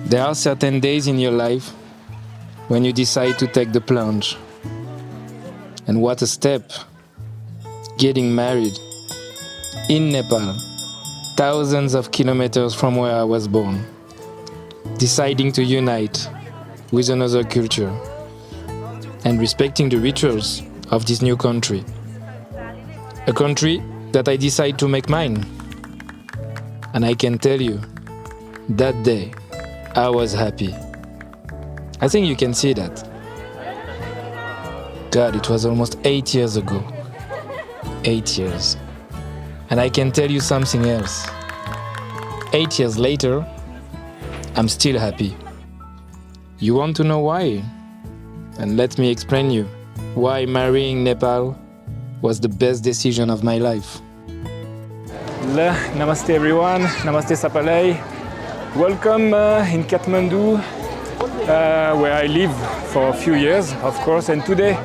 There are certain days in your life when you decide to take the plunge. And what a step! Getting married in Nepal, thousands of kilometers from where I was born. Deciding to unite with another culture and respecting the rituals of this new country. A country that I decide to make mine. And I can tell you, that day, I was happy. I think you can see that. God, it was almost 8 years ago. 8 years. And I can tell you something else. 8 years later, I'm still happy. You want to know why? And let me explain you why marrying Nepal was the best decision of my life. Namaste everyone, Namaste Sapalai. Welcome in Kathmandu, where I live for a few years, of course. And today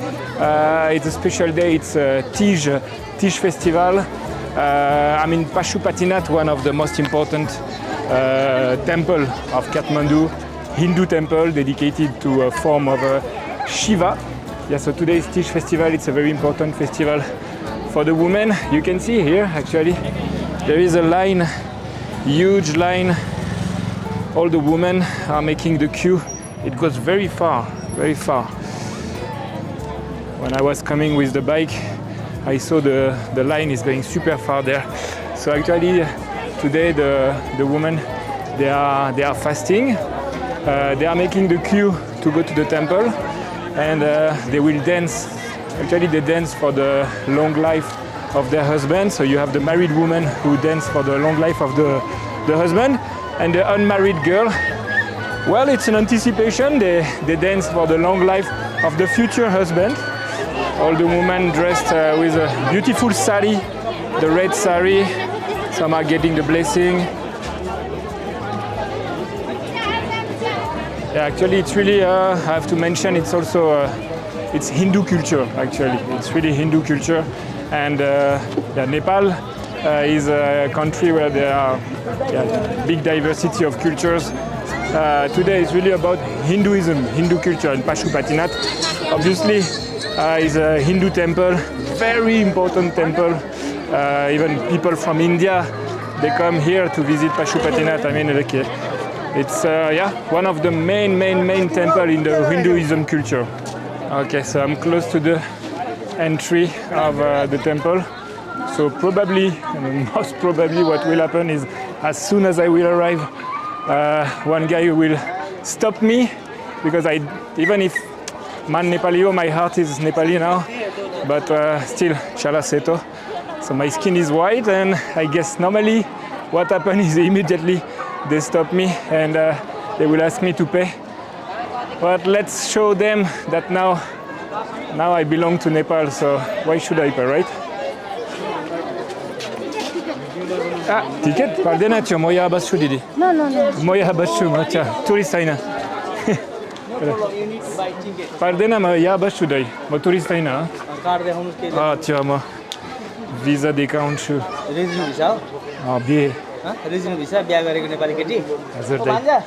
it's a special day. It's Teej Festival. I'm in Pashupatinath, one of the most important temple of Kathmandu, Hindu temple dedicated to a form of Shiva. Yeah, so today is Teej Festival. It's a very important festival for the women. You can see here, actually, there is a line, huge line. All the women are making the queue. It goes very far, very far. When I was coming with the bike, I saw the line is going super far there. So actually, today the women, they are fasting. They are making the queue to go to the temple, and they will dance. Actually, they dance for the long life of their husband. So you have the married woman who dance for the long life of the husband, and the unmarried girl, well, it's an anticipation. They dance for the long life of the future husband. All the women dressed with a beautiful sari, the red sari. Some are getting the blessing. Yeah, actually, it's really, I have to mention, it's also, it's Hindu culture, actually. It's really Hindu culture. And yeah, Nepal is a country where there are big diversity of cultures. Today is really about Hinduism, Hindu culture, and Pashupatinath obviously is a Hindu temple, very important temple. Even people from India, they come here to visit Pashupatinath. I mean, it's one of the main temple in the Hinduism culture. Okay, so I'm close to the entry of the temple. So probably, most probably, what will happen is, as soon as I will arrive, one guy will stop me, because even if man Nepali, my heart is Nepali now, but still Chala Seto. So my skin is white, and I guess normally what happens is immediately they stop me and they will ask me to pay. But let's show them that now I belong to Nepal, so why should I pay, right? Ah, ticket? Pardon, tu moya abashu didi. No. Moya abashu, macha. Tourist aina. Pardon, moya abashu dai. Mo tourist aina. Ah, tia mo. Visa देखाउँछु. Resident visa? बिहे. Resident visa बिहा गरेको नेपाली केटी? हजुर दाइ.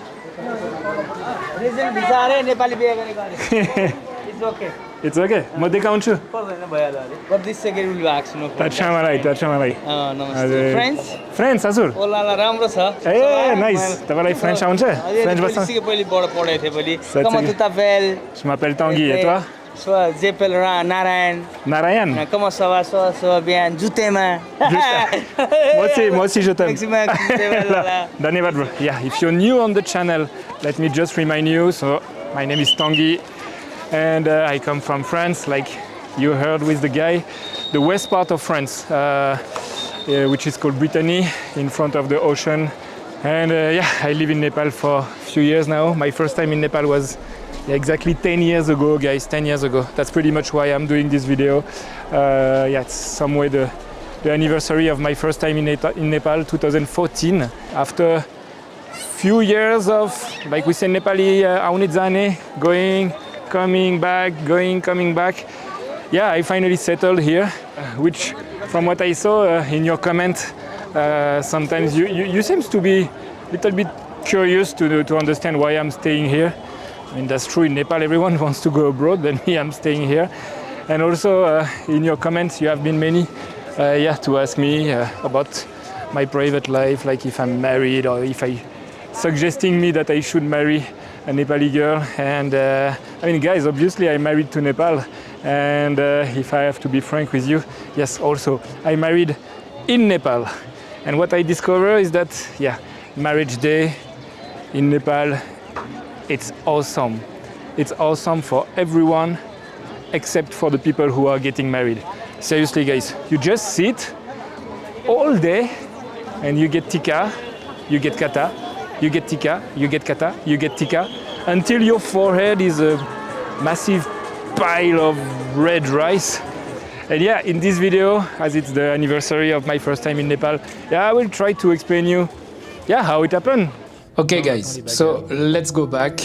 Resident visa अरे नेपाली बिहा गरेको अरे. It's okay. It's okay. म देखाउँछु. पर्दैन भइहाल्यो अरे. But this second will be asked no. Tarkari. नमस्ते. Friends हजुर. ओलाला राम्रो छ. A nice. तपाईलाई फ्रेन्च आउँछ? फ्रेन्च बस्न. सिके पहिले बडा पढाइ थिए पहिले. Comment tu t'appelles? Je m'appelle Tanguy et toi? Soit j'appelle Narayan. Narayan. Comment ça va bien? Jutéma. Moi aussi je t'aime. Maximum. Dhanyavad bro. Yeah, if you're new on the channel, let me just remind you. So my name is Tanguy, and I come from France, like you heard with the guy, the west part of France, which is called Brittany, in front of the ocean. And I live in Nepal for a few years now. My first time in Nepal was exactly 10 years ago, guys, 10 years ago. That's pretty much why I'm doing this video. It's some way the anniversary of my first time in Nepal, 2014. After few years of, like we say in Nepali, aune jane, going, coming back, going, coming back. Yeah, I finally settled here, which from what I saw in your comment Sometimes you seem to be a little bit curious to understand why I'm staying here. I mean, that's true in Nepal, everyone wants to go abroad, but me, I'm staying here. And also in your comments, you have been many to ask me about my private life, like if I'm married or if suggesting me that I should marry a Nepali girl. And I mean, guys, obviously I'm married to Nepal. And if I have to be frank with you, yes, also I married in Nepal. And what I discover is that, marriage day in Nepal, it's awesome. It's awesome for everyone except for the people who are getting married. Seriously, guys, you just sit all day and you get Tika, you get Kata, you get Tika, you get Kata, you get Tika, until your forehead is a massive pile of red rice. And in this video, as it's the anniversary of my first time in Nepal, I will try to explain you how it happened. Okay guys, so let's go back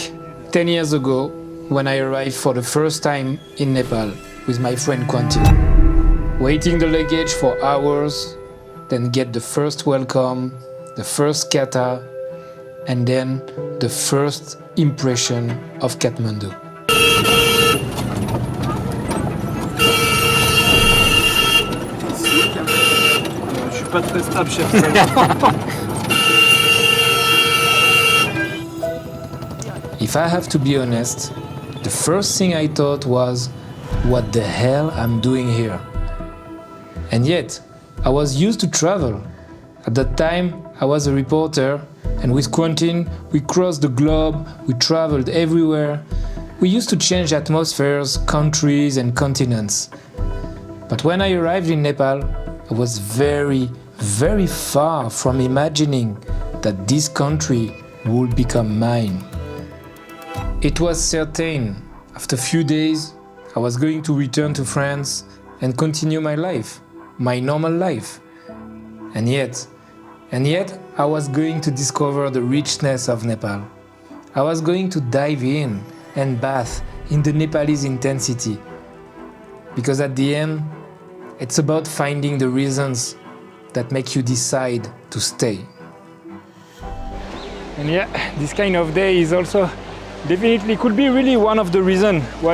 10 years ago when I arrived for the first time in Nepal with my friend Quantil. Waiting the luggage for hours, then get the first welcome, the first kata, and then the first impression of Kathmandu. Je suis pas très stable, chef. If I have to be honest, the first thing I thought was, what the hell I'm doing here? And yet, I was used to travel. At that time, I was a reporter, and with Quentin, we crossed the globe, we traveled everywhere. We used to change atmospheres, countries and continents. But when I arrived in Nepal, I was very, very far from imagining that this country would become mine. It was certain, after a few days, I was going to return to France and continue my life, my normal life. And yet, I was going to discover the richness of Nepal. I was going to dive in and bath in the Nepalese intensity. Because at the end, it's about finding the reasons that make you decide to stay. And this kind of day is also definitely could be really one of the reasons why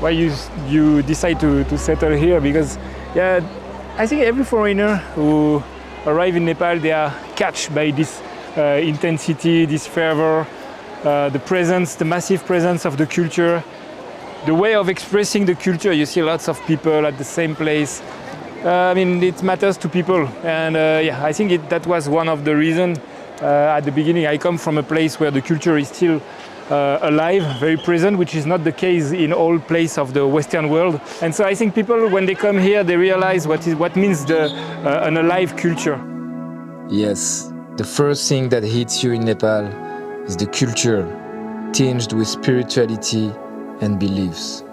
you decide to settle here, because I think every foreigner who arrive in Nepal, they are catched by this intensity, this fervor, the presence, the massive presence of the culture, the way of expressing the culture. You see lots of people at the same place. I mean, it matters to people, and I think that was one of the reasons. At the beginning, I come from a place where the culture is still alive, very present, which is not the case in all places of the Western world. And so I think people, when they come here, they realize what means an alive culture. Yes, the first thing that hits you in Nepal is the culture, tinged with spirituality and beliefs.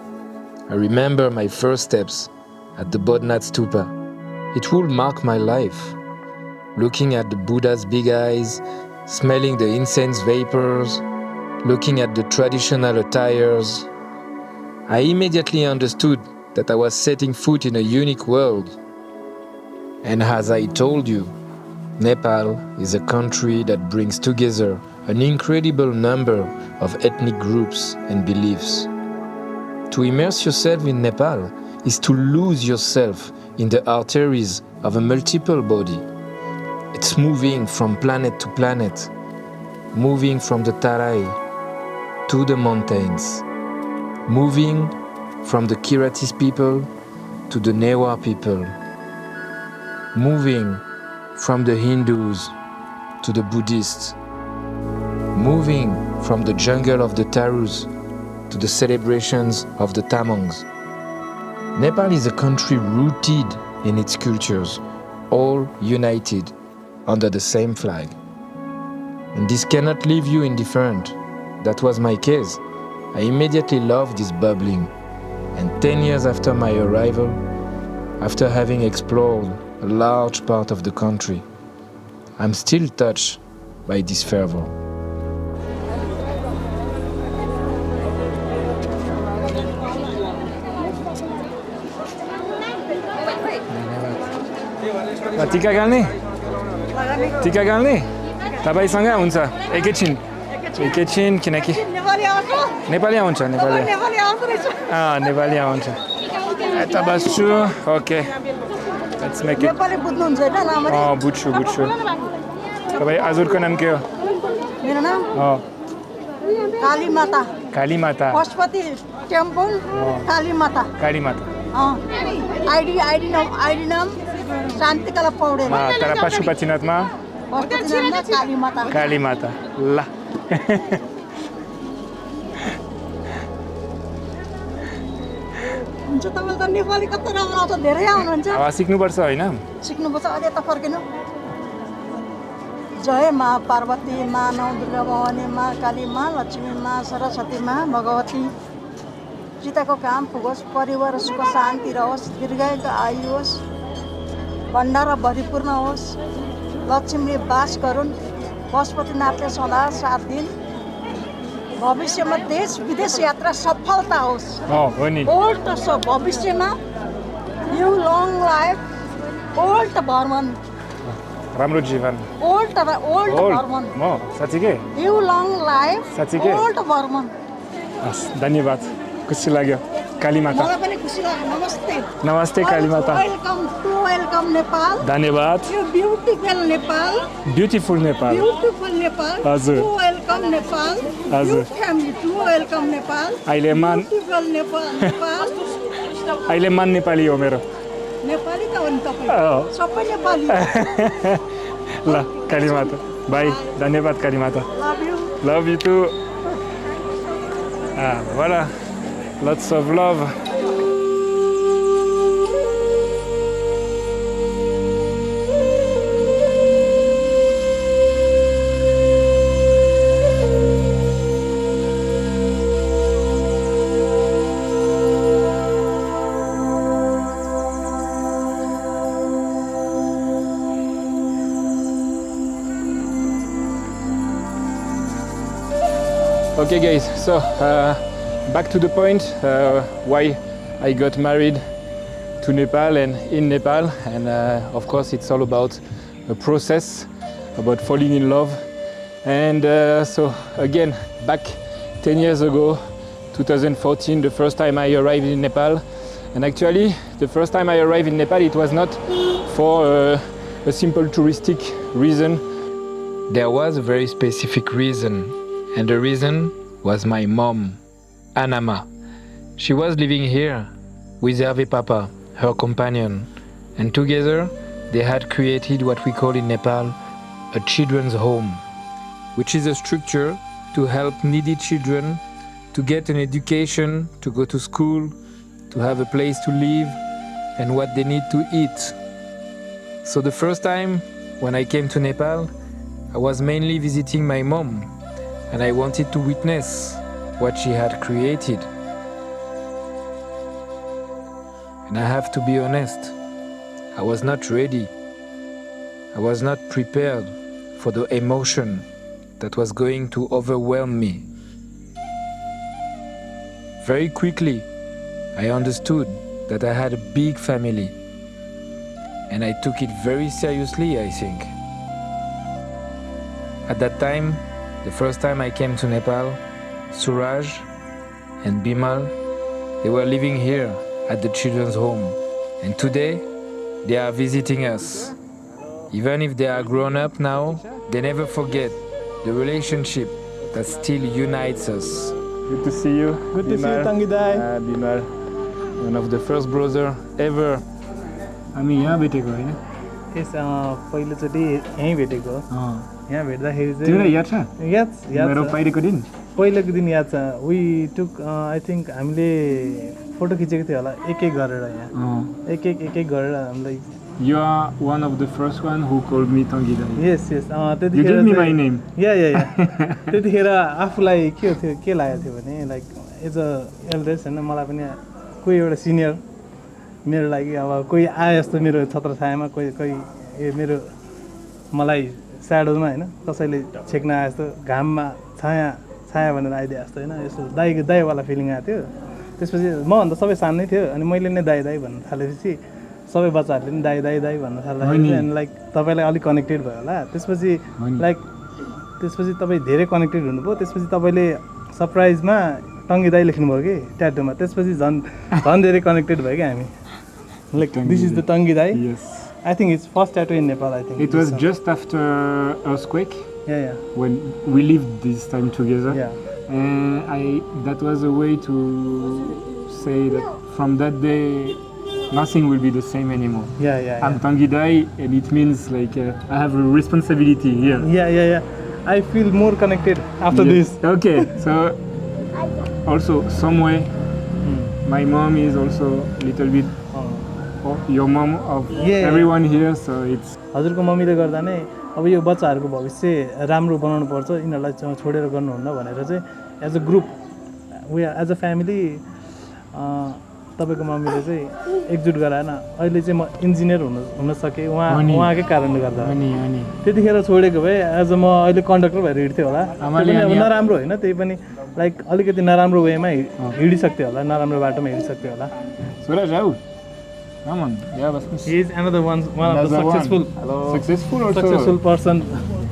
I remember my first steps at the Bodnath Stupa. It will mark my life. Looking at the Buddha's big eyes, smelling the incense vapors, looking at the traditional attires, I immediately understood that I was setting foot in a unique world. And as I told you, Nepal is a country that brings together an incredible number of ethnic groups and beliefs. To immerse yourself in Nepal is to lose yourself in the arteries of a multiple body. It's moving from planet to planet, moving from the Tarai to the mountains, moving from the Kiratis people to the Newa people, moving from the Hindus to the Buddhists, moving from the jungle of the Tarus to the celebrations of the Tamangs. Nepal is a country rooted in its cultures, all united under the same flag. And this cannot leave you indifferent. That was my case. I immediately loved this bubbling. And 10 years after my arrival, after having explored a large part of the country, I'm still touched by this fervor. Tika galne? टिका गाल्ने तपाईँसँग हुन्छ एकैछिन किनकि नेपाली आउँछ नेपाली आउँछ यता बस्छु okay let's make it Nepali बुझ्नुहुन्छ हैन राम्ररी बुझ्छु तपाईँ हजुरको नाम के हो मेरो नाम काली माता पशुपति टेम्पल काली माता आइडी नाम शान्तिकला पौडेल तर पशुपतिनाथमा काली माता ल हुन्छ तपाईले त नेपाली कति राम्रो आउँछ धेरै आउनुहुन्छ सिक्नुपर्छ हैन सिक्नुपर्छ अहिले त फर्किनु जय मा पार्वती मा नौ दुर्गा भवानी मा काली मा लक्ष्मी मा सरस्वती मा भगवती सीताको काम पुगोस् परिवार सुख शान्ति रहोस् दीर्घायु आयु होस् भण्डार भरिपूर्ण होस् लक्ष्मीले बास गरून् पशुपतिनाथले सदा साथ दिन् भविष्यमा देश विदेश यात्रा सफलता होस् ओल्ड भविष्यमा यु लङ लाइफ ओल्ड भर्मन राम्रो जीवन ओल्ड भर्मन साँच्चीकै यु लङ लाइफ साँच्चीकै ओल्ड भर्मन धन्यवाद खुसी लाग्यो काली माता मलाई पनि खुसी लाग्यो नमस्ते काली माता वेलकम नेपाल धन्यवाद यो ब्युटिफुल नेपाल हजुर वेलकम नेपाल हजुर फ्यामिली टु वेलकम नेपाल अहिले मान नेपाली हो मेरो नेपाली त हो नि तपाईँ सबै नेपाली ल काली माता बाई धन्यवाद काली माता लभ you to voilà lots of love Okay guys, so back to the point why I got married to Nepal and in Nepal, and of course it's all about a process, about falling in love. And so again, back 10 years ago, 2014, the first time I arrived in Nepal, and actually the first time I arrived in Nepal it was not for a simple touristic reason. There was a very specific reason, and the reason was my mom, Anama. She was living here with Hervé Papa, her companion, and together they had created what we call in Nepal a children's home, which is a structure to help needy children to get an education, to go to school, to have a place to live, and what they need to eat. So the first time when I came to Nepal, I was mainly visiting my mom, and I wanted to witness what she had created. And I have to be honest, I was not ready. I was not prepared for the emotion that was going to overwhelm me. Very quickly, I understood that I had a big family, and I took it very seriously, I think. At that time, the first time I came to Nepal, Suraj and Bimal, they were living here at the children's home, and today they are visiting us. Even if they are grown up now, they never forget the relationship that still unites us. Good to see you. Good to see you, Tanguy dai. Bimal, one of the first brother ever. हामी यहाँ भेटेको हैन yes पहिलोचोटि यहीँ भेटेको यहाँ भेट्दाखेरि चाहिँ तिमीलाई याद छ याद मेरो पहिलेको दिन पहिलोको दिन याद छ वी टुक आई थिंक हामीले फोटो खिचेको थियो होला एक एक गरेर यहाँ एक एक गरेर हामीलाई You are one of the first one who called me Tanguy dai. Yes You gave me my name. Yeah त्यतिखेर आफूलाई के थियो के लागेको थियो भने लाइक एज अ एल्डर्स हैन मलाई पनि कोही एउटा सिनियर मेरो लागि अब कोही आए जस्तो मेरो छत्र छायामा कोही मेरो मलाई स्याडोमा हैन कसैले छेक्न आए जस्तो घाममा छाया भनेर आइदिए जस्तो हैन यसो दाइवाला फिलिङ आएको थियो त्यसपछि म भन्दा सबै सानै थियो अनि मैले नै दाइ भन्न थालेपछि सबै बच्चाहरूले पनि दाई दाई दाई भन्न थाल्दाखेरि अनि लाइक तपाईँलाई अलिक कनेक्टेड भयो होला त्यसपछि लाइक त्यसपछि तपाईँ धेरै कनेक्टेड हुनुभयो त्यसपछि तपाईँले सरप्राइजमा टङ्गी दाई लेख्नुभयो कि ट्याटुमा त्यसपछि झन् धेरै कनेक्टेड भयो कि हामी लाइक दिस इज द टङ्गी दाई I think it's first tattoo in Nepal. I think it was just after earthquake. Yeah. When we lived this time together. Yeah. And that was a way to say that from that day, nothing will be the same anymore. Yeah. I'm Tanguy Dai, and it means like I have a responsibility here. Yeah. I feel more connected after this. Okay, so also some way, my mom is also a little bit. Your mom of everyone here, so it's. हजुरको मम्मीले गर्दा नै अब यो बच्चाहरूको भविष्य राम्रो बनाउनु पर्छ यिनीहरूलाई छोडेर गर्नुहुन्न भनेर चाहिँ as a group we as a family तपाईँको मम्मीले चाहिँ एकजुट गराएन अहिले चाहिँ म इन्जिनियर हुन सकेँ उहाँकै कारणले गर्दा त्यतिखेर छोडेको भए एज अ म अहिले कन्डक्टर भएर हिँड्थेँ होला अब नराम्रो होइन त्यही पनि लाइक अलिकति नराम्रो वेमा हिँडिसक्थ्यो होला नराम्रो बाटोमा हिँडिसक्थ्यो होला Come on, yeah, he is another one of the successful person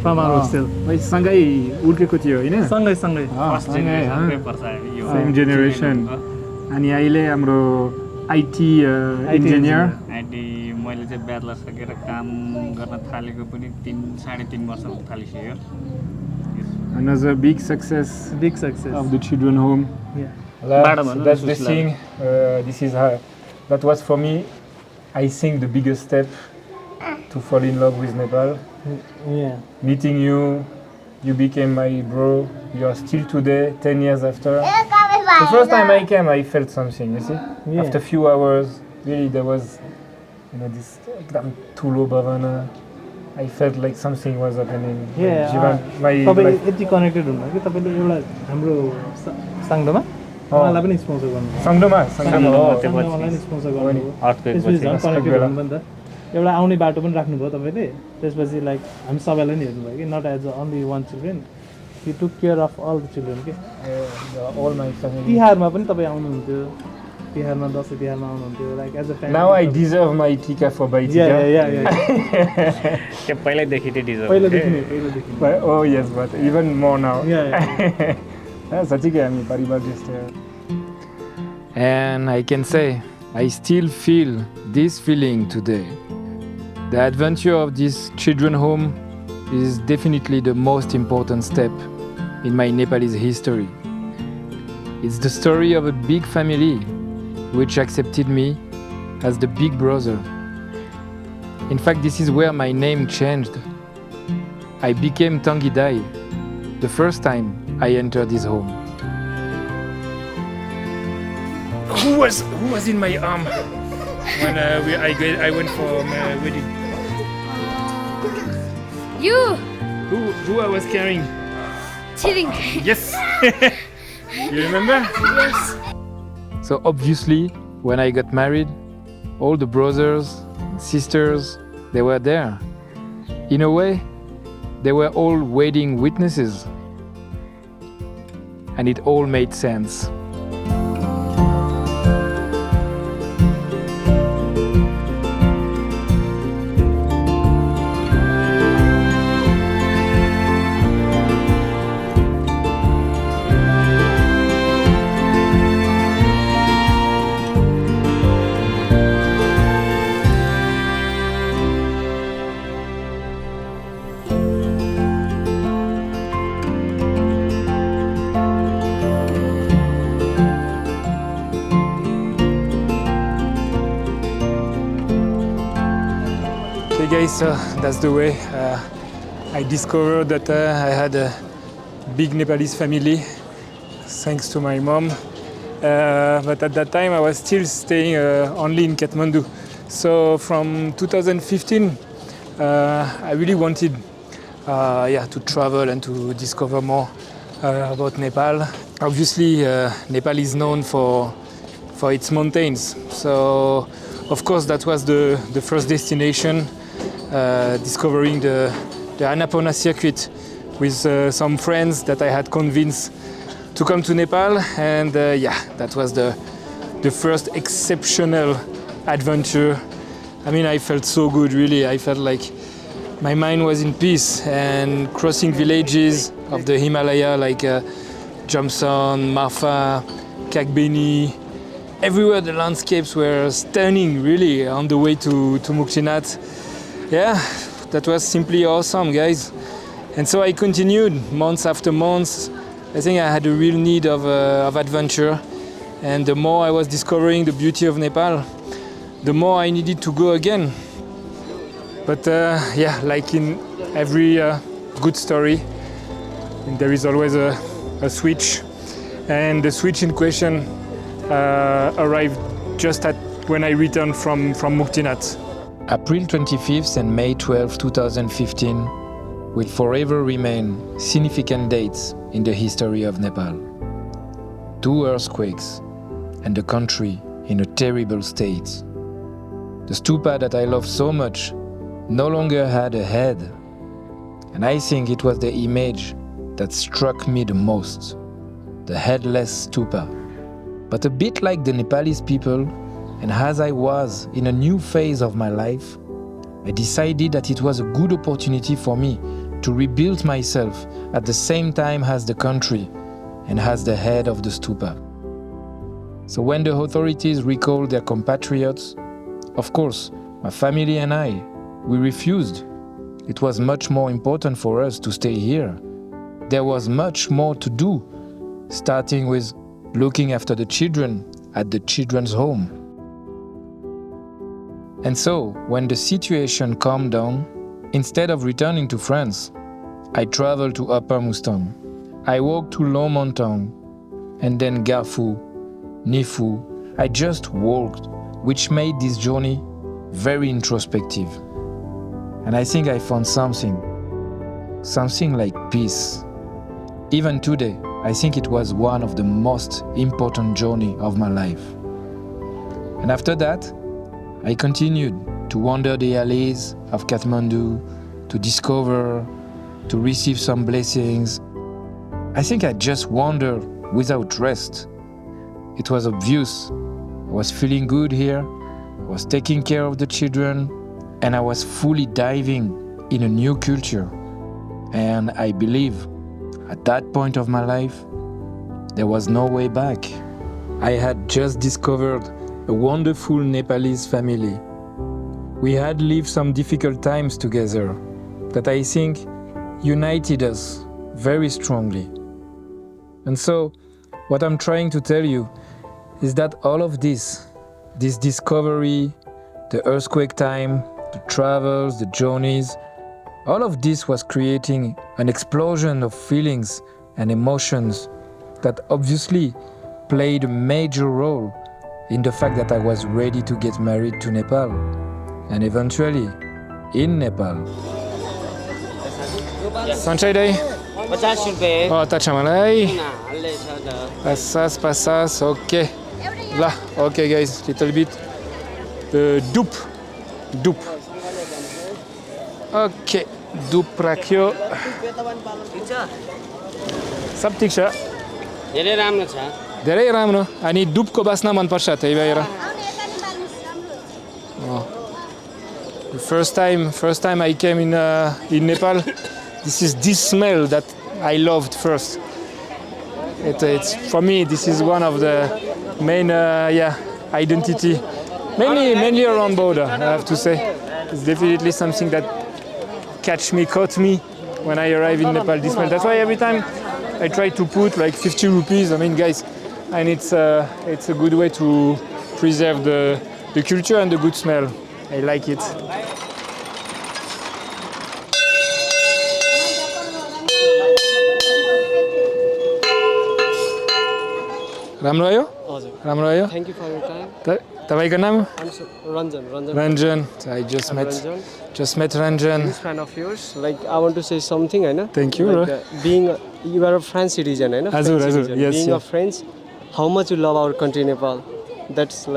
from our hostel. सँगै उर्केको थियो हैन सँगै same generation अनि अहिले हाम्रो आईटी इन्जिनियर मैले चाहिँ ब्याचलर सकेर काम गर्न थालेको पनि 3.5 वर्ष थालिसक्यो another big success of the children home. That's the thing. This is how that was for me. I think the biggest step to fall in love with Nepal. Yeah. Meeting you, you became my bro. You are still today, 10 years after. The first time I came, I felt something. You see, after a few hours, really there was, this Tulo Bhavana. I felt like something was happening. तपाईले यति connected हुनुहुन्छ कि तपाईले एउटा हाम्रो संगमा उहाँलाई पनि sponsor गर्नु संगमा उहाँलाई पनि स्पोन्सर गर्नु त्यसपछि झन् कनेक्टेड हुनु नि त एउटा आउने बाटो पनि राख्नु भयो तपाईले त्यसपछि लाइक हामी सबैलाई नि हेर्नु भयो कि not as only one children you took care of all the children के all my family. तिहारमा पनि तपाई आउनुहुन्थ्यो तिहारमा दसैँ तिहारमा आउनुहुन्थ्यो like as a family Now I deserve my Tika for by Tika. के पहिल्यैदेखि त्यो डिजर्भ पहिल्यैदेखि Oh yes, but even more now. साँच्चीकै हामी परिवार जस्तै हो. And I can say, I still feel this feeling today. The adventure of this children home is definitely the most important step in my Nepalese history. It's the story of a big family which accepted me as the big brother. In fact, this is where my name changed. I became Tanguy Dai the first time I entered this home. Who was in my arm when I went for my wedding? You! Who I was carrying? Cheating! Yes! You remember? Yes! So obviously, when I got married, all the brothers, sisters, they were there. In a way, they were all wedding witnesses. And it all made sense. Guys, that's the way I discovered that I had a big Nepalese family thanks to my mom. But at that time I was still staying only in Kathmandu. So from 2015 I really wanted to travel and to discover more about Nepal. Obviously Nepal is known for its mountains. So of course that was the first destination. Discovering the Annapurna circuit with some friends that I had convinced to come to Nepal, and that was the first exceptional adventure I mean, I felt so good, really. I felt like my mind was in peace, and crossing villages of the Himalaya like Jamson, Marfa, Kagbeni, everywhere the landscapes were stunning, really, on the way to Muktinath. Yeah, that was simply awesome, guys. And so I continued months after months. I think I had a real need of adventure. And the more I was discovering the beauty of Nepal, the more I needed to go again. But yeah, like in every good story, there is always a switch. And the switch in question arrived just when I returned from Muktinath. April 25th and May 12, 2015 will forever remain significant dates in the history of Nepal. 2 earthquakes and the country in a terrible state. The stupa that I love so much no longer had a head. And I think it was the image that struck me the most, the headless stupa. But a bit like the Nepalese people, and as I was in a new phase of my life, I decided that it was a good opportunity for me to rebuild myself at the same time as the country and as the head of the stupa. So when the authorities recalled their compatriots, of course, my family and I, we refused. It was much more important for us to stay here. There was much more to do, starting with looking after the children at the children's home. And so, when the situation calmed down, instead of returning to France, I traveled to Upper Mustang. I walked to Low Mountain, and then Garfu, Nifu. I just walked, which made this journey very introspective. And I think I found something like peace. Even today, I think it was one of the most important journeys of my life. And after that, I continued to wander the alleys of Kathmandu, to discover, to receive some blessings. I think I just wandered without rest. It was obvious. I was feeling good here, I was taking care of the children, and I was fully diving in a new culture. And I believe at that point of my life, there was no way back. I had just discovered a wonderful Nepalese family. We had lived some difficult times together that I think united us very strongly. And so, what I'm trying to tell you is that all of this discovery, the earthquake time, the travels, the journeys, all of this was creating an explosion of feelings and emotions that obviously played a major role in the fact that I was ready to get married to Nepal, and eventually in Nepal. Sanchai dai? 50 रुपैयाँ Oh, touch मलाई. हाल्दै छ त Pasas, okay. La, okay guys, little bit. The dupe. Okay, dupe राख्यो. ठिक छ सब ठिक छ. धेरै राम्रो छ धेरै राम्रो. अनि दुपको बास्ना मन पर्छ त्यही भएर. The first time I came in Nepal, this smell that I loved first. It's for me, this is one of the main identity, mainly around border, I have to say. It's definitely something that caught me when I arrived in Nepal, this smell. That's why every time I try to put like 50 rupees, I mean guys, and it's a good way to preserve the culture and the good smell. I like it. राम्रो आयो? हजुर राम्रो आयो? Thank you for your time तपाईको नाम? Ranjan I just met Ranjan. This fan of yours, like I want to say something, I know. Thank you, like, bro. You are a French citizen, I know. Hazur, yes. Being a French, how much you love our country, Nepal. That's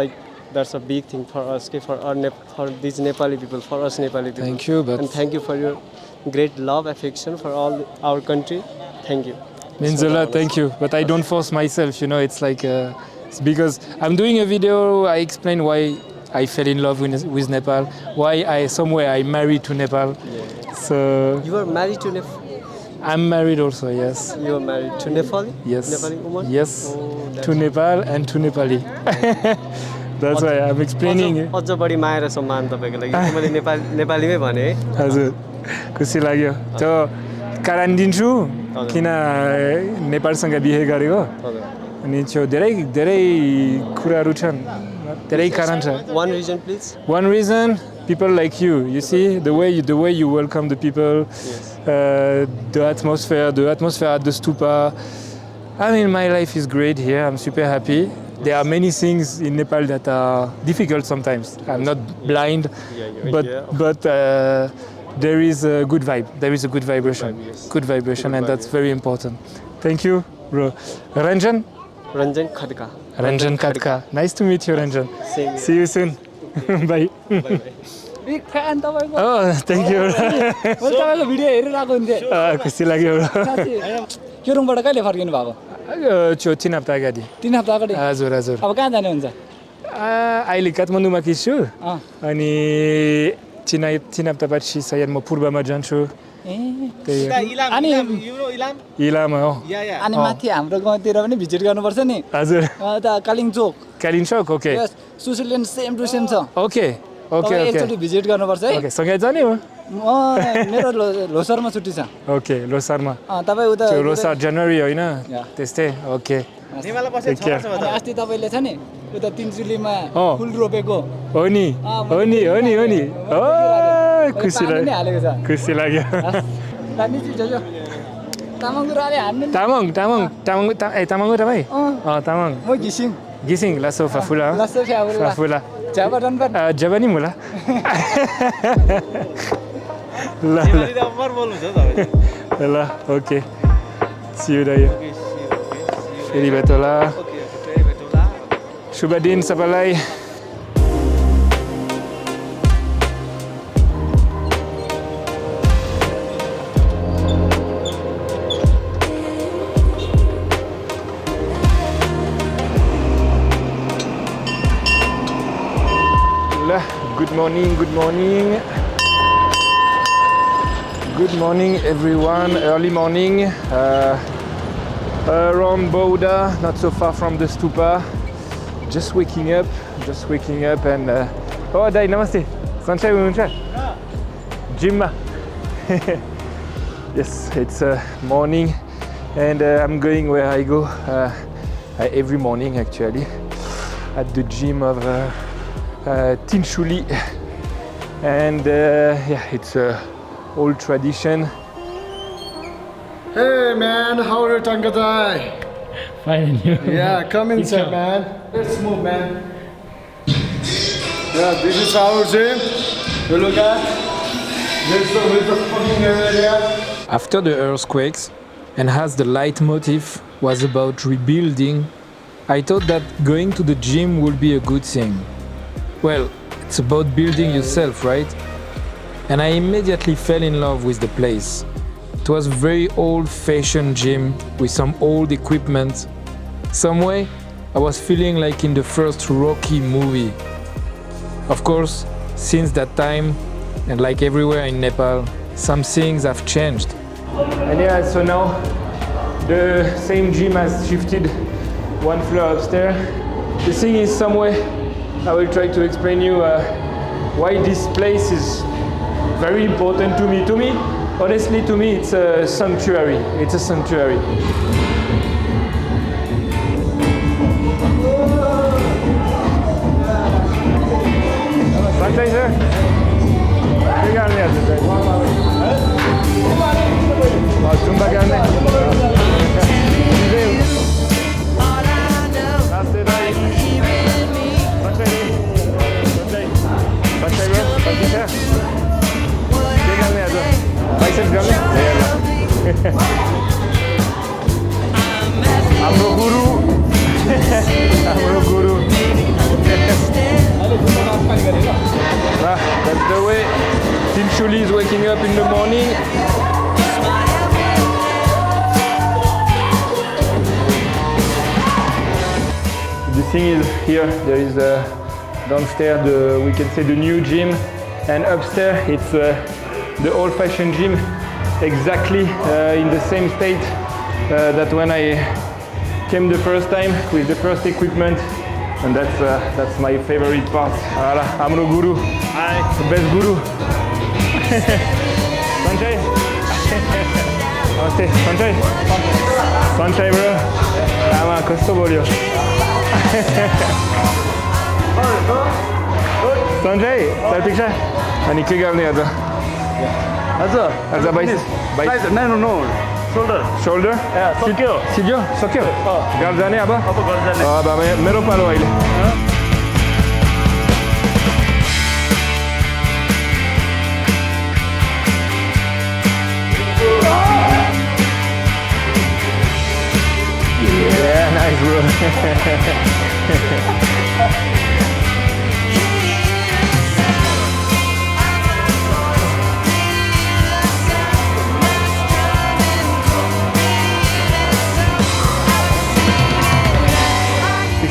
a big thing for us, for these Nepali people, for us Nepali people. Thank you, but and thank you for your great love, affection for all our country. Thank you. Means a lot, thank you. But I don't force myself, it's like, it's because I'm doing a video, I explain why I fell in love with Nepal, why I married to Nepal. So You are married to Nepal? I'm married also, yes. You are married to Nepali? Yes. Nepali woman? Yes. Oh, To Nepal and to Nepali. That's why I'm explaining. अझ बढी माया र सम्मान तपाईँको लागि मैले नेपालीमै भने है हजुर खुसी लाग्यो त्यो कारण दिन्छु किन नेपालसँग बिहे गरेको अनि त्यो धेरै धेरै कुराहरू छन् धेरै कारण छ One reason please. One reason, people like you see the way you welcome the people, the atmosphere at the Stupa. I mean, my life is great here. I'm super happy. There are many things in Nepal that are difficult sometimes. I'm not blind, but there is a good vibe. There is a good vibration. Good vibration, and that's very important. Thank you, bro. Ranjan? Ranjan Khadka. Ranjan Khadka. Nice to meet you, Ranjan. Same. See you soon. Bye. Big fan तपाईँको Oh, thank you. मैले तपाईँको video हेरिरहेको हुन्थेँ खुसी लाग्यो केरुङबाट कहिले फर्किनु भएको त्यो 3 हप्ता अगाडि 3 हप्ता अगाडि हजुर हजुर अब कहाँ जाने हुन्छ अहिले काठमाडौँमा किन्छु अनि 3 हप्तापछि सायद म पूर्वमा जान्छु अनि इलाममा हो अनि माथि हाम्रो गाउँतिर पनि भिजिट गर्नुपर्छ नि हजुर Kalinchowk okay Switzerland same to same छ ओके एकचोटि भिजिट गर्नुपर्छ है ओके सँगै जाने हो मेरो लोसरमा छुट्टी छ ओके लोसारमा तपाईँ उता लोसार जनवरी होइन त्यस्तै ओके अस्ति तपाईँले छ नि उता तिनचुलीमा फुल रोपेको हो नि खुसी लाग्यो तामाङ हो तपाईँ तामाङ म घिसिङ लासो फाफुला जवानी मुला ल ओके see you there फेरि भेटौँला शुभ दिन सबैलाई Good morning everyone, early morning around Bodnath, not so far from the Stupa. Just waking up and oh Dai, namaste. Sanchai huncha? Gym. Yes, it's morning and I'm going where I go every morning actually at the gym of Tinchuli, and yeah, it's a old tradition. Hey man, how are you, Tanguy? Fine, and you? Yeah, come inside, man. Let's move, man. Yeah, this is our gym. You look at. There's the fucking area. After the earthquakes, and as the leitmotif was about rebuilding, I thought that going to the gym would be a good thing. Well, it's about building yourself, right? And I immediately fell in love with the place. It was a very old-fashioned gym with some old equipment. Some way, I was feeling like in the first Rocky movie. Of course, since that time, and like everywhere in Nepal, some things have changed. And yeah, so now the same gym has shifted one floor upstairs. The thing is, somewhere I will try to explain you why this place is very important to me. Honestly, to me, it's a sanctuary. It's a sanctuary. Sanitizer? Zumba गर्ने हाम्रो गुरु That's the way Tinchuli is waking up in the morning. The thing is, here there is Downstairs, we can say the new gym, and upstairs it's the old-fashioned gym, exactly in the same state that when I came the first time with the first equipment, and that's my favorite part. Voilà, Amro Guru, the best Guru. Sanjay, namaste, Sanjay. Sanjay bro, आमा कस्तो बोल्यो? Sanjay, ठिक छ? अनि के गर्ने आज? आज बाइस. No. Shoulder? सक्यो? घर जाने अब? अब मेरो पालो अहिले. Yeah, nice bro.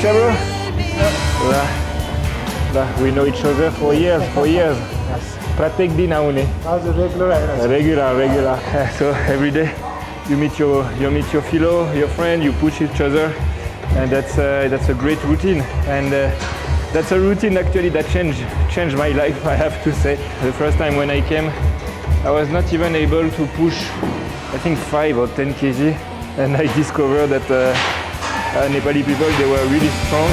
Bro? We know each other for years. प्रत्येक दिन आउने. Regular. So every day you meet your fellow, your friend, you push each other, and that's a great routine. And that's a routine actually that changed my life. I have to say, the first time when I came, I was not even able to push, I think 5 or 10 kg, and I discovered that. Nepali people, they were really strong.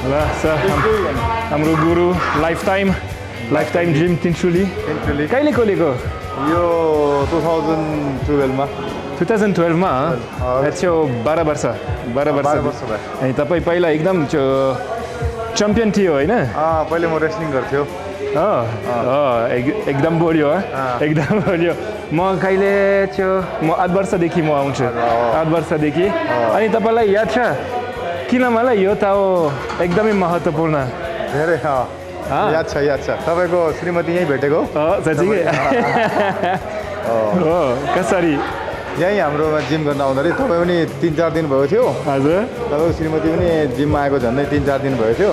Voilà, ça, हाम्रो गुरु lifetime gym तिनचुली. कहिले खोलेको? यो 2012 मा. 2012 मा त्यो 12 वर्ष अनि तपाईँ पहिला एकदम च्याम्पियन थियो होइन? पहिले म रेस्लिङ गर्थ्यो. एकदम बढ्यो एकदम बढ्यो. म कहिले म 8 वर्षदेखि म आउँछु. 8 वर्षदेखि. अनि तपाईँलाई याद छ किन मलाई यो त एकदमै महत्त्वपूर्ण? धेरै याद छ. तपाईँको श्रीमती यहीँ भेटेको? साँच्चै? कसरी? यहीँ हाम्रोमा जिम गर्न आउँदाखेरि तपाईँ पनि 3-4 दिन भएको थियो. हजुर. तपाईँको श्रीमती पनि जिममा आएको झन्डै 3-4 दिन भएको थियो.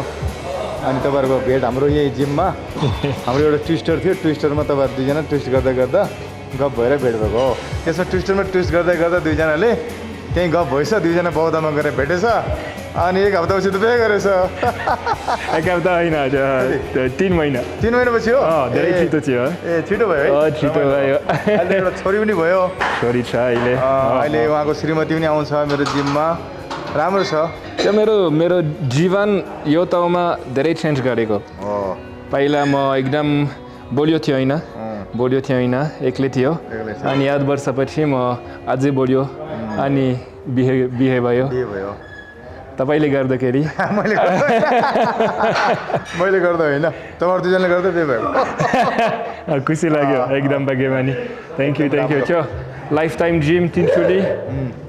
अनि तपाईँहरूको भेट हाम्रो यही जिममा. हाम्रो एउटा ट्विस्टर थियो. ट्विस्टरमा तपाईँहरू दुईजना ट्विस्ट गर्दा गफ भएर भेट भएको हो. त्यसमा ट्विस्टरमा ट्विस्ट गर्दा दुईजनाले त्यहीँ गफ भएछ. दुईजना बौद्धमा गएर भेटेछ. अनि 1 हप्तापछि त बिहे गरेछ. 1 हप्ता होइन, 3 महिना. 3 महिनापछि हो? धेरै छिटो थियो. छिटो भयो है? छिटो भयो. अहिले एउटा छोरी पनि भयो. छोरी छ अहिले. अहिले उहाँको श्रीमती पनि आउँछ मेरो जिममा. राम्रो छ. त्यो मेरो जीवन यो ठाउँमा धेरै चेन्ज गरेको. पहिला म एकदम बोल्यो थियो होइन, एक्लै थियो. अनि 8 वर्षपछि म अझै बोल्यो अनि बिहे भयो. तपाईँले गर्दाखेरि? मैले गर्दा होइन, तपाईँहरू दुईजनाले गर्दा बिहे भयो. खुसी लाग्यो एकदम भाग्यमानी. Thank you. त्यो lifetime gym Tinchuli,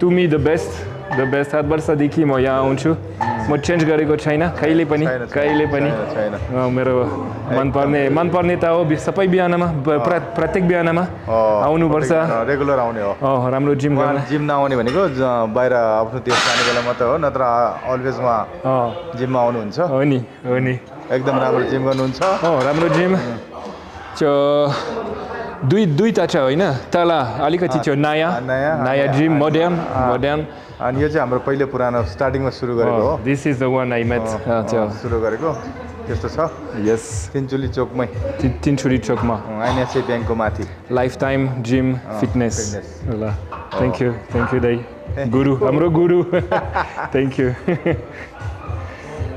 to me the best. 7 वर्षदेखि म यहाँ आउँछु. म चेन्ज गरेको छैन कहिले पनि. मेरो मनपर्ने त हो सबै बिहानमा, प्रत्येक बिहानमा आउनुपर्छ. रेगुलर आउने हो. राम्रो जिम गर्न. जिम नआउने भनेको बाहिर आफ्नो देश जाने बेला मात्रै हो, नत्र अलवेजमा जिममा आउनुहुन्छ. हो नि. एकदम राम्रो जिम गर्नुहुन्छ. राम्रो जिम. दुईटा छ होइन, तल अलिकति त्यो नयाँ जिम, मोडर्न. अनि यो चाहिँ हाम्रो पहिले पुरानो स्टार्टिङमा सुरु गरेको हो. This is the one I met. सुरु गरेको त्यस्तो छ. यस, तिनचुली चोकमै. तिनचुली चोकमा, आइएनएसए ब्याङ्कको माथि. Lifetime gym fitness. ल, थ्याङ्क यू दाइ. गुरु, हाम्रो गुरु. Thank you.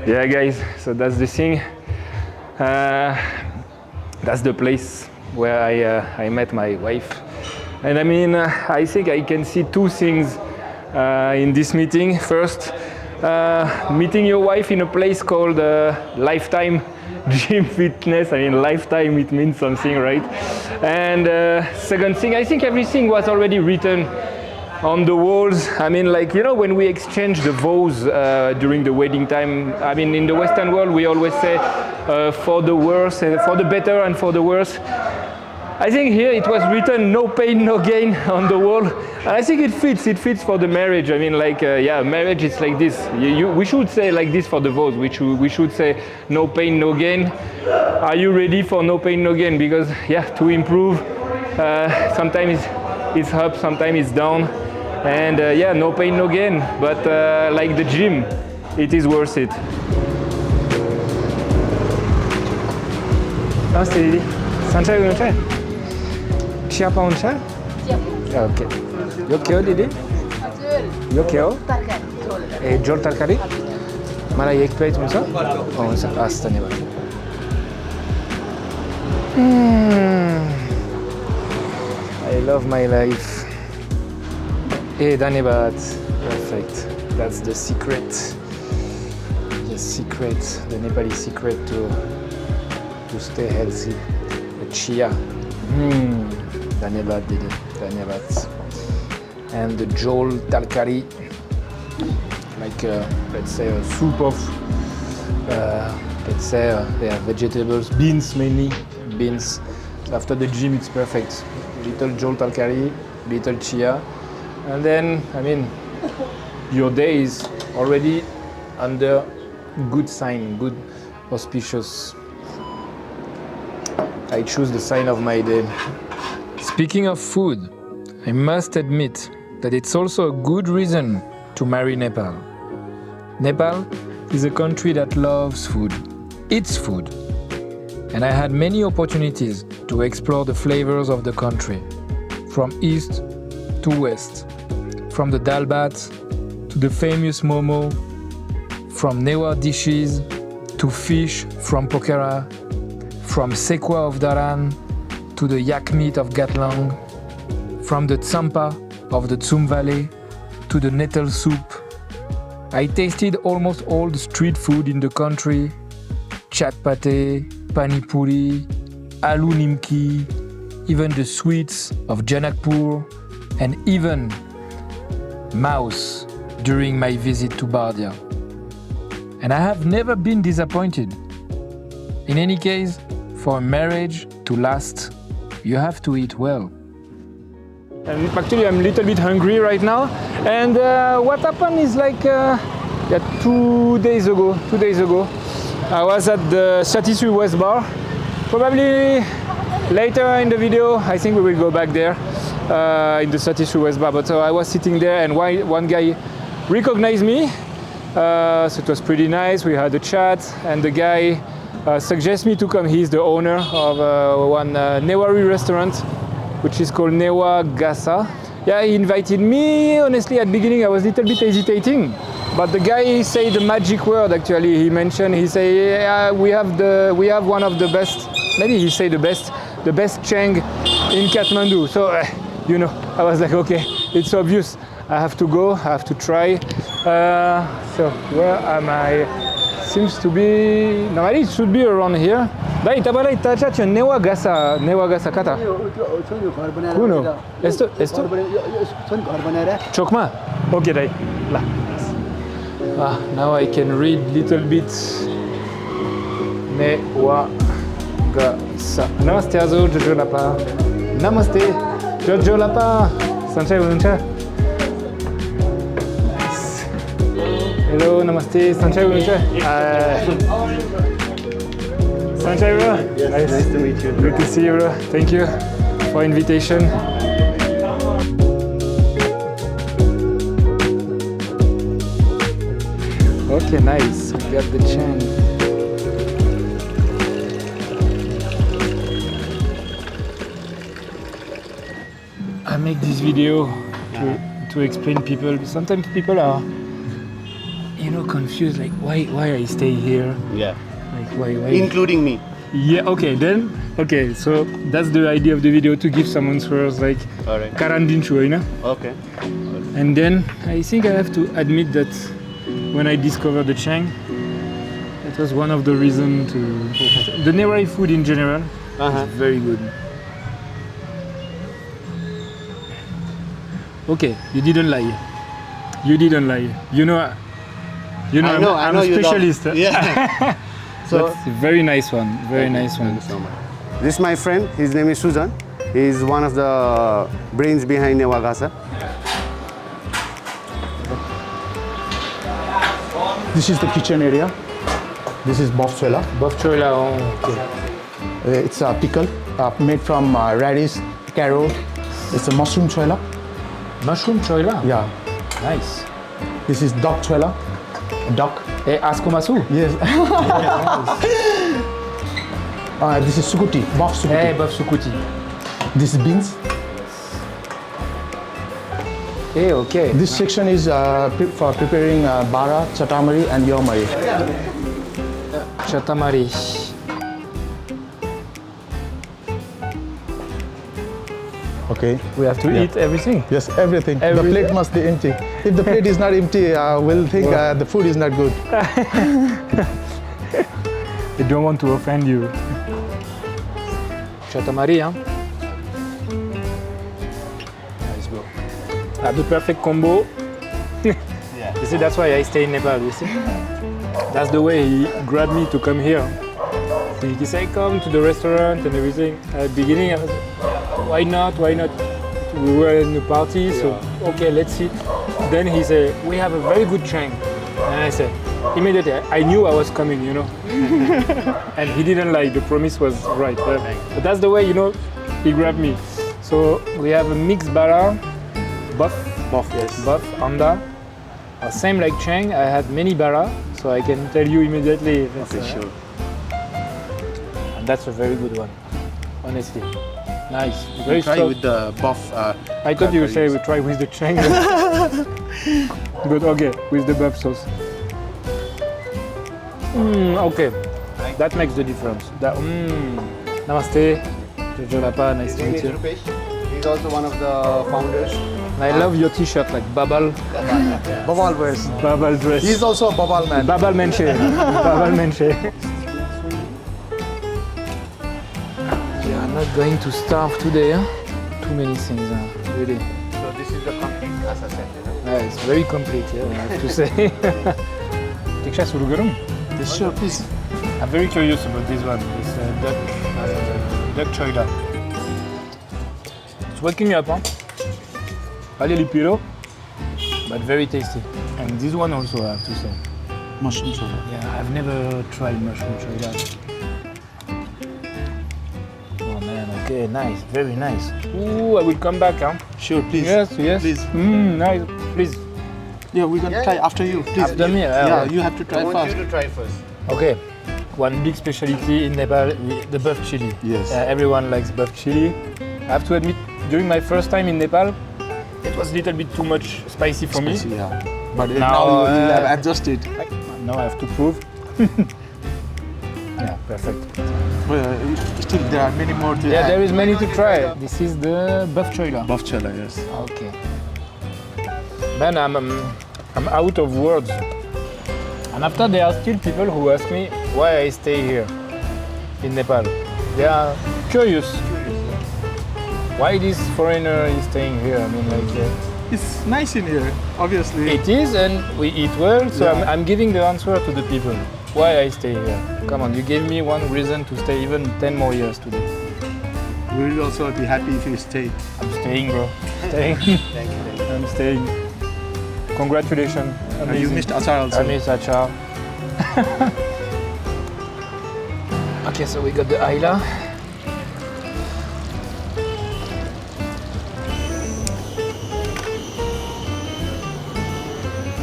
Yeah guys, so that's the thing. That's the place where I met my wife. And I mean, I think I can see 2 things in this meeting. First, meeting your wife in a place called Lifetime Gym Fitness. I mean, lifetime, it means something, right? And second thing, I think everything was already written on the walls. I mean, like, you know, when we exchange the vows during the wedding time, I mean, in the Western world, we always say for the worse, for the better and for the worse. I think here it was written no pain, no gain on the wall. And I think it fits for the marriage. I mean, like, yeah, marriage is like this. We should say like this for the vows. We should say no pain, no gain. Are you ready for no pain, no gain? Because, yeah, to improve, sometimes it's up, sometimes it's down. And yeah, no pain, no gain. But like the gym, it is worth it. Namaste, Didi. Sanchai hunनुहुन्छ? चिया पाउँछ? Okay यो के हो दिदी? यो के हो? ए झोल तरकारी मलाई एक प्लेट हुन्छ? हुन्छ हस् धन्यवाद I love my life ए धन्यवाद perfect that's the secret the Nepali secret to stay healthy the Chiya Dhanyabad Didi, Dhanyabad. And the Jhol Tarkari, like let's say a soup of, let's say they have vegetables, beans mainly, beans. So after the gym it's perfect. Little Jhol Tarkari, little Chiya. And then, I mean, your day is already under good sign, good auspicious. I choose the sign of my day. Speaking of food, I must admit that it's also a good reason to marry Nepal. Nepal is a country that loves food, eats food, and I had many opportunities to explore the flavors of the country, from east to west, from the dal bhat to the famous momo, from Newa dishes to fish from Pokhara, from sekwa of Dharan to the yak meat of Gatlang, from the tsampa of the Tsum Valley to the nettle soup. I tasted almost all the street food in the country, chat pate, pani puri, aloo nimki, even the sweets of Janakpur, and even mouse during my visit to Bardia. And I have never been disappointed. In any case, for a marriage to last, you have to eat well. And actually, I'm a little bit hungry right now. And what happened is like, 2 days ago, I was at the 33 West Bar. Probably later in the video, I think we will go back there in the 33 West Bar. But I was sitting there and one guy recognized me. So it was pretty nice. We had a chat and the guy suggested me to come. He's the owner of one Newari restaurant, which is called Newa Ghasa. Yeah, he invited me. Honestly, at the beginning, I was a little bit hesitating. But the guy said the magic word, actually. He said, yeah, we have one of the best, maybe he said the best cheng in Kathmandu. So, you know, I was like, okay, it's obvious. I have to go, I have to try. So, where am I? Seems to be, normally it should be around here. Dai, तपाईँलाई थाहा छ त्यो नेवा घासा कता? कुन हो? यस्तो घर बनाएर चोकमा? Okay, दाइ. ल. Now I can read little bit. Newa Ghasa. Namaste हजुर, जोजो लापा. नमस्ते, जोजो लापा. सन्चै हुनुहुन्छ? Hello, namaste. Sanchai hunनुहुन्छ? Sanchai bro? Nice to meet you. Good to see you bro. Thank you for invitation. Okay, nice. We got the chain. I make this video to explain people. Sometimes people are, you know, confused, like why I stay here? Yeah. Like why? Including me. Yeah. Okay. So that's the idea of the video, to give some answers, like Karandin show, you know. Okay. And then I think I have to admit that when I discovered the Chang, it was one of the reasons to the Nepali food in general is very good. Okay, you didn't lie. You didn't lie. You know I'm a specialist. Yeah. So that's a very nice one. Very nice one. Thank you so much. This is my friend. His name is Sujan. He is one of the brains behind Newa Ghasa. This is the kitchen area. This is buff chola. Buff chola, okay. It's a pickle made from radish, carrot. It's a mushroom chola. Mushroom chola? Yeah. Nice. This is duck chola. Duck. Askomasu? Yes. This is sukuti, buff sukuti. Hey, buff sukuti. This is beans. Hey, okay. This section is for preparing bara, chatamari and yomari. Chatamari. Okay. We have to eat everything. Yes, everything. The plate must be empty. If the plate is not empty, we'll think the food is not good. I don't want to offend you. Chatamari, huh? Let's go. The perfect combo. You see, that's why I stay in Nepal, you see? That's the way he grabbed me to come here. He said, come to the restaurant and everything. At the beginning, I was like, why not? Why not? We were in a party, so okay, let's see. Then he said, we have a very good chang. And I said, immediately, I knew I was coming, you know. And he didn't lie, the promise was right. But that's the way, you know, he grabbed me. So we have a mixed bara, buff, yes. Buff, anda. Same like chang, I had many bara, so I can tell you immediately. Okay, sure. And that's a very good one, honestly. Nice. Very try with the buff. I thought you would say we try with the chang. But okay, with the buff sauce. Okay, that makes the difference. Namaste, Jolapa, nice to meet you. He's also one of the founders. I love your t-shirt, like Babal. Babal dress. Babal dress. He's also a Babal man. Babal menche. Babal menche. I'm not going to starve today, huh? Too many things, really. So this is the complete Ghasa set, you know? Yeah, it's very complete, yeah, I have to say. Yes, sure, please. I'm very curious about this one, this duck choila. It's waking me up, huh? A little piro, but very tasty. And this one also, I have to say. Mushroom chola. Yeah, I've never tried mushroom choila. Oh man, okay, nice, very nice. Ooh, I will come back, huh? Sure, please. Yes. Please. Nice, please. Yeah, we're gonna try after you. Please. After me? Yeah, you have to try I want first. you to try first. Okay. One big specialty in Nepal, the buff chili. Yes. Everyone likes buff chili. I have to admit, during my first time in Nepal, it was a little bit too much spicy for me. Yeah. But Now, now you will have adjusted. Now I have to prove. Yeah, perfect. Still, there are many more to Yeah, add. there is many to try. This is the buff choila. Buff chola, yes. Okay. Man, I'm out of words. And after, there are still people who ask me why I stay here in Nepal. They are curious. Why this foreigner is staying here? I mean, like. It's nice in here, obviously. It is, and we eat well. So I'm giving the answer to the people. Why I stay here? Come on, you gave me one reason to stay even 10 more years today. We will also be happy if you stay. I'm staying, bro. Staying. Thank you. I'm staying. Congratulations. Amazing. You missed achar also. I miss achar. Okay, so we got the Ayla.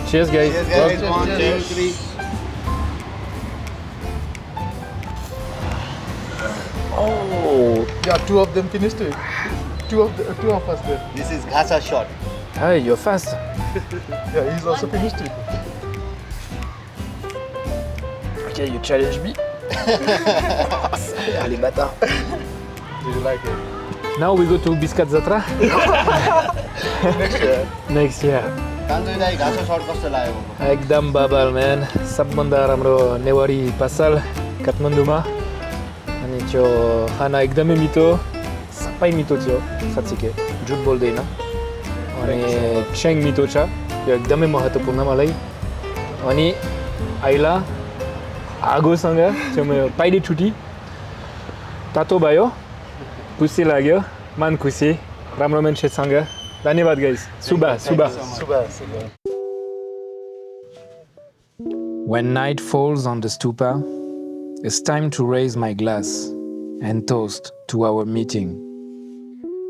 Cheers, guys. Yes, guys. 1, 2, 3. Oh, yeah, two of them finished it. Two of us there. This is Ghasa shot. Hey, you're fast. Yeah, he's also finished it. Okay, you challenge me. Allez, bâtard. Do you like it? Now we go to Biscat Zatra. Next year. Next year. Tanguy दाइ घाँस shut कस्तो लाग्यो? एकदम बाबाल म्यान, सबभन्दा राम्रो नेवारी पसल काठमाडौँमा। अनि त्यो खाना एकदमै मिठो, सबै मिठो थियो साँच्चीकै, झुट बोल्दैन। अनि चेङ मिठो छ यो एकदमै महत्त्वपूर्ण मलाई अनि आइला आगोसँग चाहिँ म पाइले छुटी तातो भयो खुसी लाग्यो मन खुसी राम्रो मान्छेसँग धन्यवाद गाइस सुबह When night falls on the stupa, it's time to raise my glass and toast to our meeting.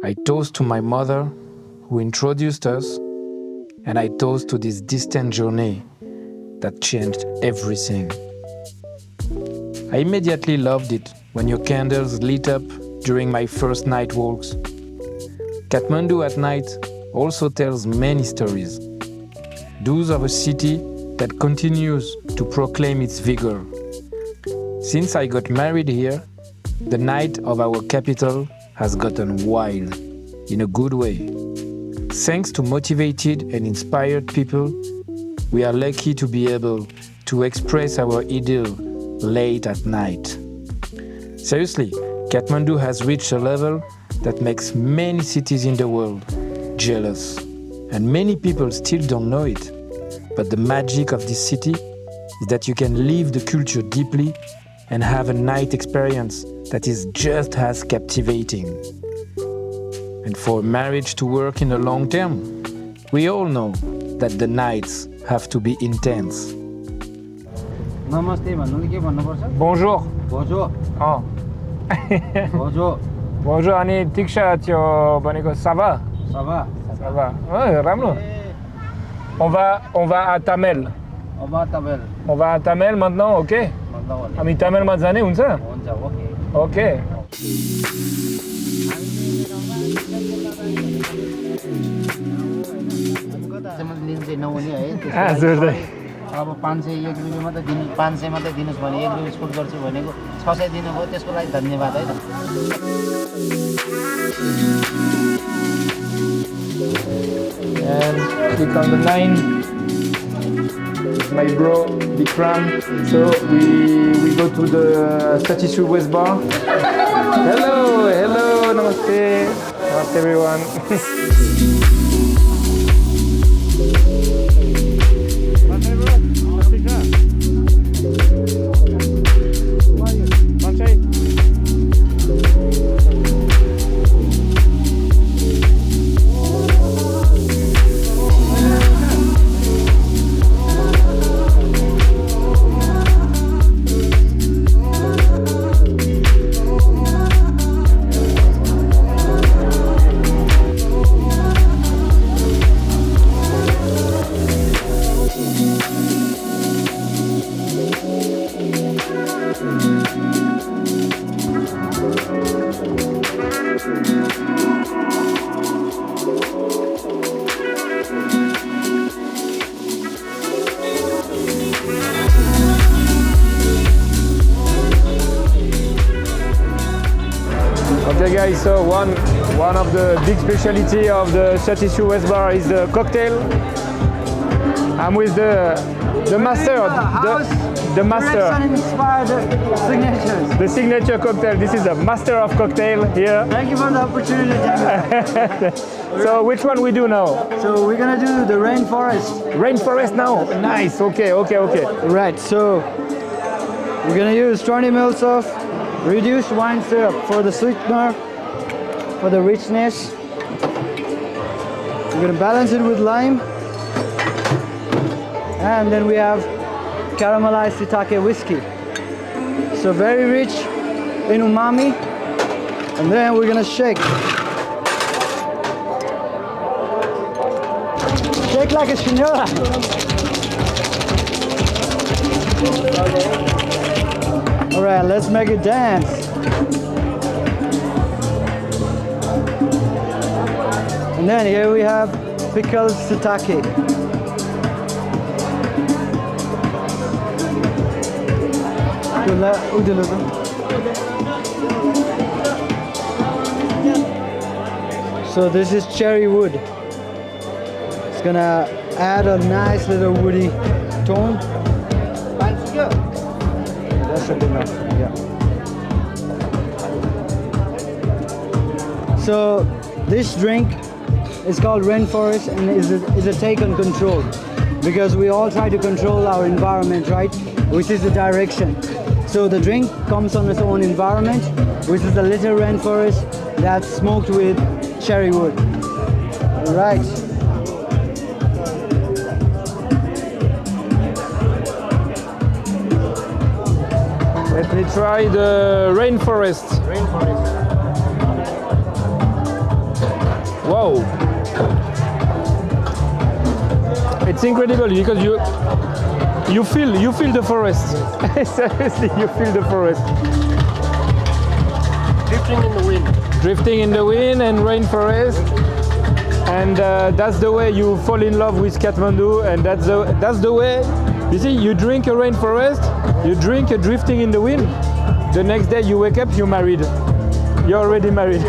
I toast to my mother who introduced us, and I toast to this distant journey that changed everything. I immediately loved it when your candles lit up during my first night walks. Kathmandu at night also tells many stories. Those of a city that continues to proclaim its vigor. Since I got married here, the night of our capital has gotten wild, in a good way. Thanks to motivated and inspired people, we are lucky to be able to express our idyll late at night. Seriously, Kathmandu has reached a level that makes many cities in the world jealous, and many people still don't know it. But the magic of this city is that you can live the culture deeply and have a night experience that is just as captivating. And for marriage to work in the long term, we all know that the nights have to be intense. Namaste भन्नुले के भन्नुपर्छ? Bonjour. Bonjour. Bonjour. Bonjour अनि Tika त्यो भनेको ça va? Ça va. Ça va. Ouais, राम्रो. On va à Thamel. On va à Thamel. On va à Thamel maintenant, ok? Maintenant. हामी तमिलमा जाने हुन्छ? हुन्छ, ओके. ओके. लिन्छ नहुने है हजुर अब 500 1 रुपैयाँ मात्रै दिनु 500 मात्रै दिनुस् भने 1 रुपैयाँ छुट गर्छु भनेको 600 दिनुभयो त्यसको लागि धन्यवाद है त And click on the 9. My bro Vikram. So we go to the 33 West Bar. Hello, namaste everyone. Okay guys, so one of the big speciality of the 32 West Bar is the cocktail. I'm with the master, the master. Inspired signatures. The signature cocktail. This is the master of cocktail here. Thank you for the opportunity. So which one we do now? So we're gonna do the rainforest. Rainforest now. Nice. Okay. Right. So we're gonna use 20 ml of reduced wine syrup for the sweetener, for the richness. We're gonna balance it with lime. And then we have caramelized Tika whiskey. So very rich in umami. And then we're gonna shake. Shake like a senora. All right, let's make it dance. And then here we have pickled shiitake. So this is cherry wood. It's gonna add a nice little woody tone. That should be enough, yeah. So this drink It's called rainforest and is a take on control, because we all try to control our environment, right? Which is the direction. So the drink comes on its own environment, which is a little rainforest that's smoked with cherry wood. All right. Let me try the rainforest. Wow. It's incredible because you feel the forest. Seriously, you feel the forest. Drifting in the wind. Drifting in the wind and rainforest. And that's the way you fall in love with Kathmandu, and that's the way. You see, you drink a rainforest, you drink a drifting in the wind. The next day you wake up, you're married. You're already married.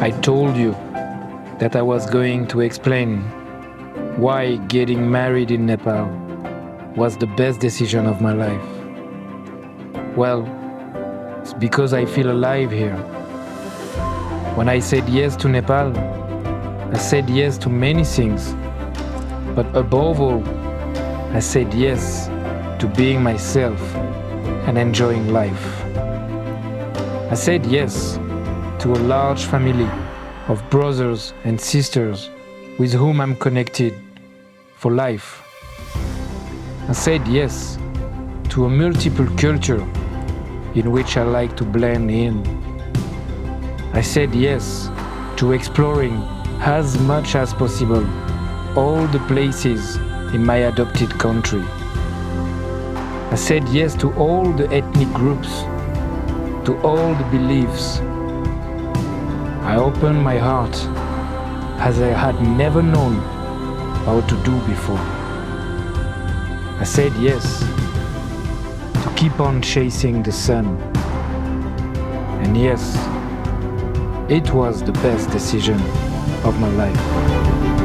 I told you that I was going to explain why getting married in Nepal was the best decision of my life. Well, it's because I feel alive here. When I said yes to Nepal, I said yes to many things, but above all, I said yes to being myself and enjoying life. I said yes to a large family of brothers and sisters with whom I'm connected for life. I said yes to a multiple culture in which I like to blend in. I said yes to exploring as much as possible all the places in my adopted country. I said yes to all the ethnic groups, to all the beliefs. I opened my heart as I had never known how to do before. I said yes to keep on chasing the sun. And yes, it was the best decision of my life.